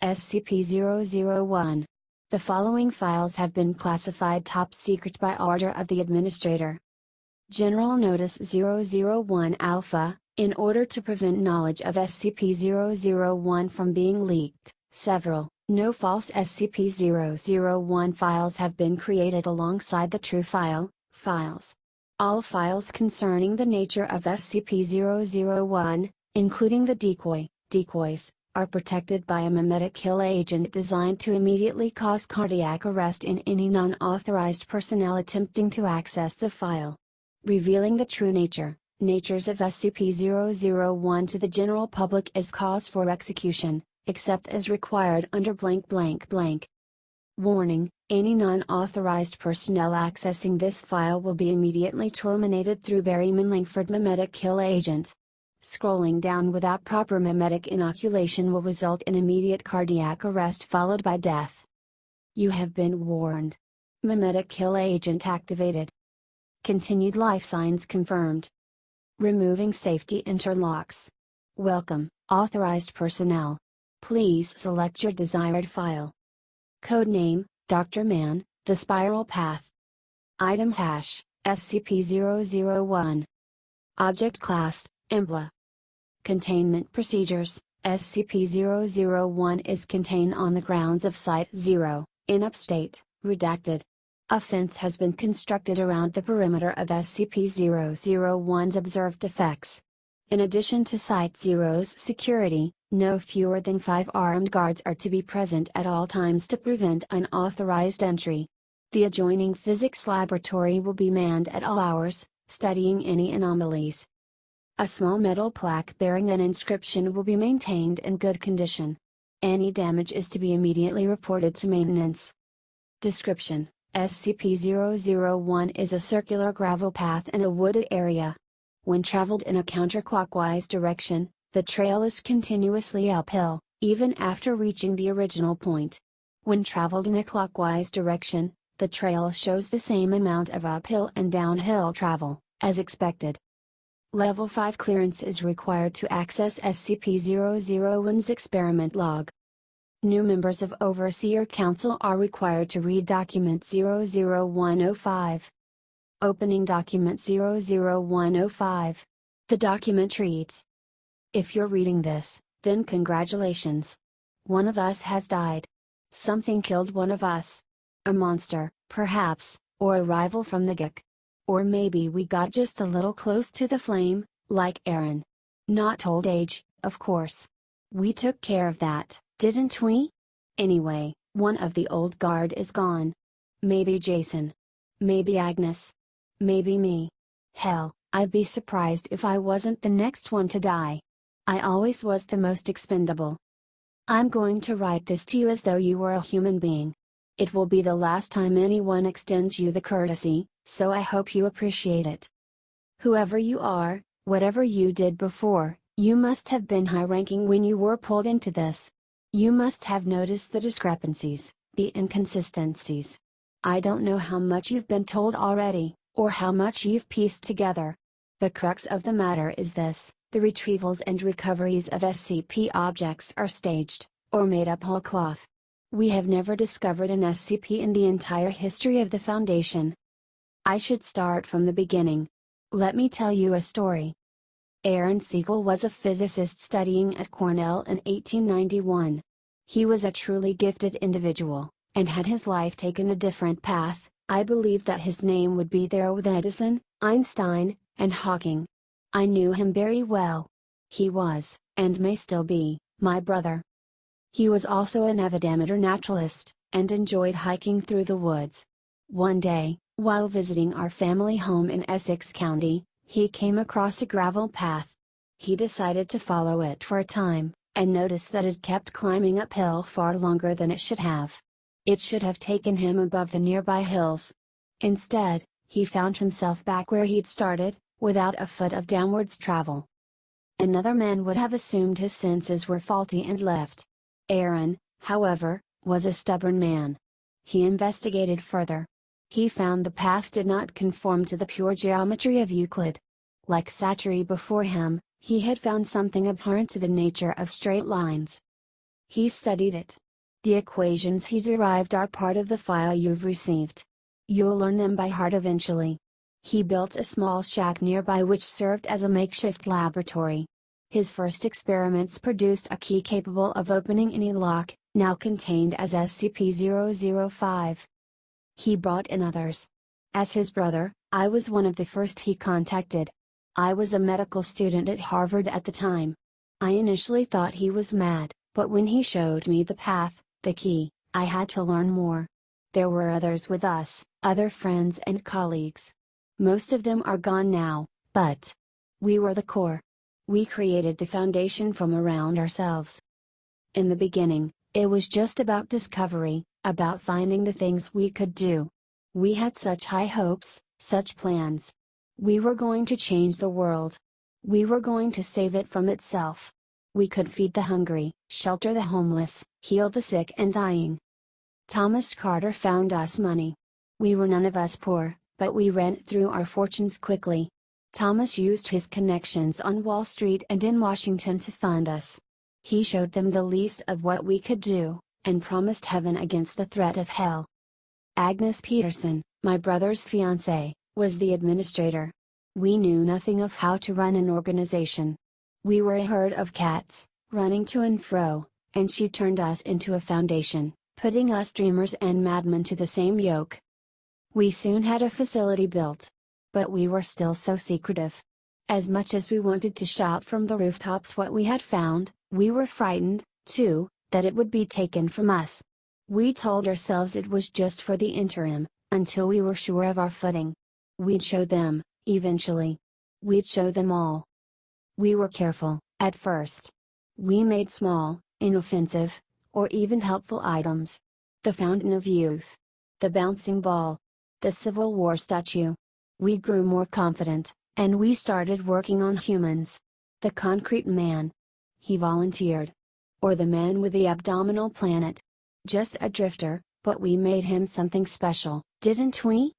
SCP-001. The following files have been classified top secret by order of the administrator. General Notice 001 Alpha, in order to prevent knowledge of SCP-001 from being leaked, several, no false SCP-001 files have been created alongside the true files. All files concerning the nature of SCP-001, including the decoys, are protected by a memetic kill agent designed to immediately cause cardiac arrest in any non-authorized personnel attempting to access the file. Revealing the true natures of SCP-001 to the general public is cause for execution, except as required under blank blank blank. Warning: any non-authorized personnel accessing this file will be immediately terminated through Berryman Langford memetic kill agent. Scrolling down without proper memetic inoculation will result in immediate cardiac arrest followed by death. You have been warned. Memetic kill agent activated. Continued life signs confirmed. Removing safety interlocks. Welcome, authorized personnel. Please select your desired file. Codename: Dr. Man, The Spiral Path. Item hash: SCP-001. Object class: EMBLA. Containment procedures: SCP-001 is contained on the grounds of Site-0, in Upstate, redacted. A fence has been constructed around the perimeter of SCP-001's observed effects. In addition to Site-0's security, no fewer than 5 armed guards are to be present at all times to prevent unauthorized entry. The adjoining physics laboratory will be manned at all hours, studying any anomalies. A small metal plaque bearing an inscription will be maintained in good condition. Any damage is to be immediately reported to maintenance. Description: SCP-001 is a circular gravel path in a wooded area. When traveled in a counterclockwise direction, the trail is continuously uphill, even after reaching the original point. When traveled in a clockwise direction, the trail shows the same amount of uphill and downhill travel, as expected. Level 5 clearance is required to access SCP-001's experiment log. New members of Overseer Council are required to read Document 00105. Opening Document 00105. The document reads: if you're reading this, then congratulations. One of us has died. Something killed one of us. A monster, perhaps, or a rival from the GIC. Or maybe we got just a little close to the flame, like Aaron. Not old age, of course. We took care of that, didn't we? Anyway, one of the old guard is gone. Maybe Jason. Maybe Agnes. Maybe me. Hell, I'd be surprised if I wasn't the next one to die. I always was the most expendable. I'm going to write this to you as though you were a human being. It will be the last time anyone extends you the courtesy, so I hope you appreciate it. Whoever you are, whatever you did before, you must have been high-ranking when you were pulled into this. You must have noticed the discrepancies, the inconsistencies. I don't know how much you've been told already, or how much you've pieced together. The crux of the matter is this: the retrievals and recoveries of SCP objects are staged, or made up whole cloth. We have never discovered an SCP in the entire history of the Foundation. I should start from the beginning. Let me tell you a story. Aaron Siegel was a physicist studying at Cornell in 1891. He was a truly gifted individual, and had his life taken a different path, I believe that his name would be there with Edison, Einstein, and Hawking. I knew him very well. He was, and may still be, my brother. He was also an avid amateur naturalist, and enjoyed hiking through the woods. One day, while visiting our family home in Essex County, he came across a gravel path. He decided to follow it for a time, and noticed that it kept climbing uphill far longer than it should have. It should have taken him above the nearby hills. Instead, he found himself back where he'd started, without a foot of downwards travel. Another man would have assumed his senses were faulty and left. Aaron, however, was a stubborn man. He investigated further. He found the path did not conform to the pure geometry of Euclid. Like Satchery before him, he had found something abhorrent to the nature of straight lines. He studied it. The equations he derived are part of the file you've received. You'll learn them by heart eventually. He built a small shack nearby which served as a makeshift laboratory. His first experiments produced a key capable of opening any lock, now contained as SCP-005. He brought in others. As his brother, I was one of the first he contacted. I was a medical student at Harvard at the time. I initially thought he was mad, but when he showed me the path, the key, I had to learn more. There were others with us, other friends and colleagues. Most of them are gone now, but we were the core. We created the Foundation from around ourselves. In the beginning, it was just about discovery, about finding the things we could do. We had such high hopes, such plans. We were going to change the world. We were going to save it from itself. We could feed the hungry, shelter the homeless, heal the sick and dying. Thomas Carter found us money. We were none of us poor, but we rent through our fortunes quickly. Thomas used his connections on Wall Street and in Washington to fund us. He showed them the least of what we could do, and promised heaven against the threat of hell. Agnes Peterson, my brother's fiancée, was the administrator. We knew nothing of how to run an organization. We were a herd of cats, running to and fro, and she turned us into a foundation, putting us dreamers and madmen to the same yoke. We soon had a facility built. But we were still so secretive. As much as we wanted to shout from the rooftops what we had found, we were frightened, too, that it would be taken from us. We told ourselves it was just for the interim, until we were sure of our footing. We'd show them, eventually. We'd show them all. We were careful, at first. We made small, inoffensive, or even helpful items. The fountain of youth. The bouncing ball. The Civil War statue. We grew more confident, and we started working on humans. The concrete man. He volunteered. Or the man with the abdominal planet. Just a drifter, but we made him something special, didn't we?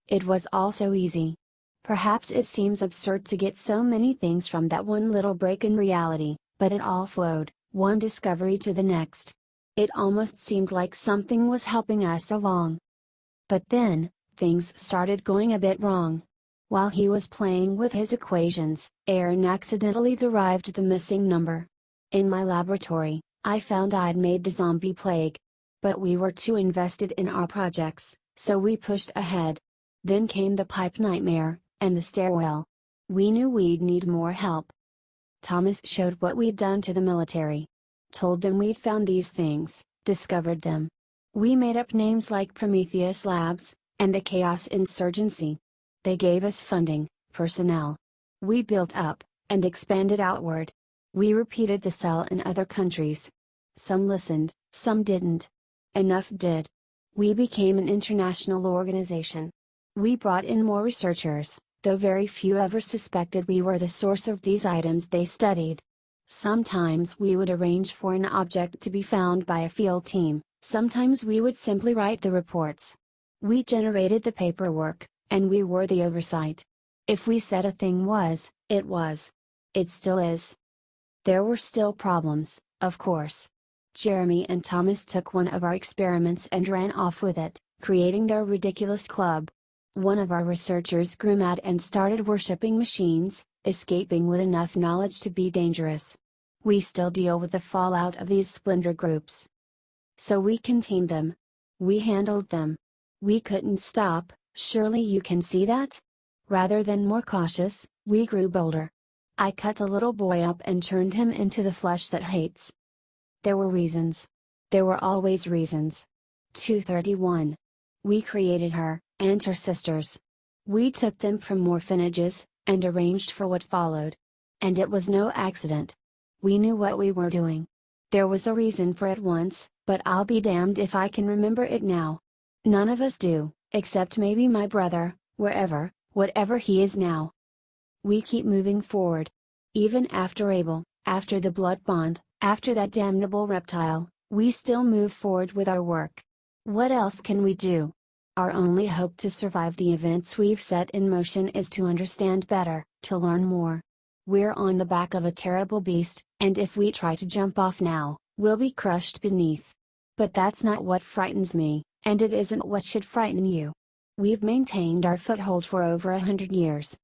It was all so easy. Perhaps it seems absurd to get so many things from that one little break in reality, but it all flowed, one discovery to the next. It almost seemed like something was helping us along. But then, things started going a bit wrong. While he was playing with his equations, Aaron accidentally derived the missing number. In my laboratory, I found I'd made the zombie plague. But we were too invested in our projects, so we pushed ahead. Then came the pipe nightmare, and the stairwell. We knew we'd need more help. Thomas showed what we'd done to the military. Told them we'd found these things, discovered them. We made up names like Prometheus Labs, and the Chaos Insurgency. They gave us funding, personnel. We built up, and expanded outward. We repeated the cell in other countries. Some listened, some didn't. Enough did. We became an international organization. We brought in more researchers, though very few ever suspected we were the source of these items they studied. Sometimes we would arrange for an object to be found by a field team, sometimes we would simply write the reports. We generated the paperwork, and we were the oversight. If we said a thing was, it was. It still is. There were still problems, of course. Jeremy and Thomas took one of our experiments and ran off with it, creating their ridiculous club. One of our researchers grew mad and started worshipping machines, escaping with enough knowledge to be dangerous. We still deal with the fallout of these splinter groups. So we contained them. We handled them. We couldn't stop, surely you can see that? Rather than more cautious, we grew bolder. I cut the little boy up and turned him into the flesh that hates. There were reasons. There were always reasons. 231. We created her, and her sisters. We took them from orphanages, and arranged for what followed. And it was no accident. We knew what we were doing. There was a reason for it once, but I'll be damned if I can remember it now. None of us do, except maybe my brother, whatever he is now. We keep moving forward. Even after Abel, after the blood bond, after that damnable reptile, we still move forward with our work. What else can we do? Our only hope to survive the events we've set in motion is to understand better, to learn more. We're on the back of a terrible beast, and if we try to jump off now, will be crushed beneath. But that's not what frightens me, and it isn't what should frighten you. We've maintained our foothold for over 100 years.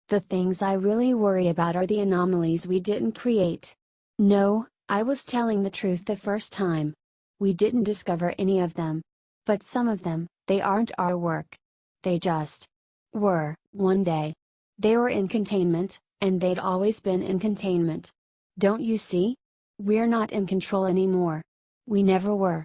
The things I really worry about are the anomalies we didn't create. No, I was telling the truth the first time. We didn't discover any of them. But some of them, they aren't our work. They just were, one day. They were in containment, and they'd always been in containment. Don't you see? We're not in control anymore. We never were.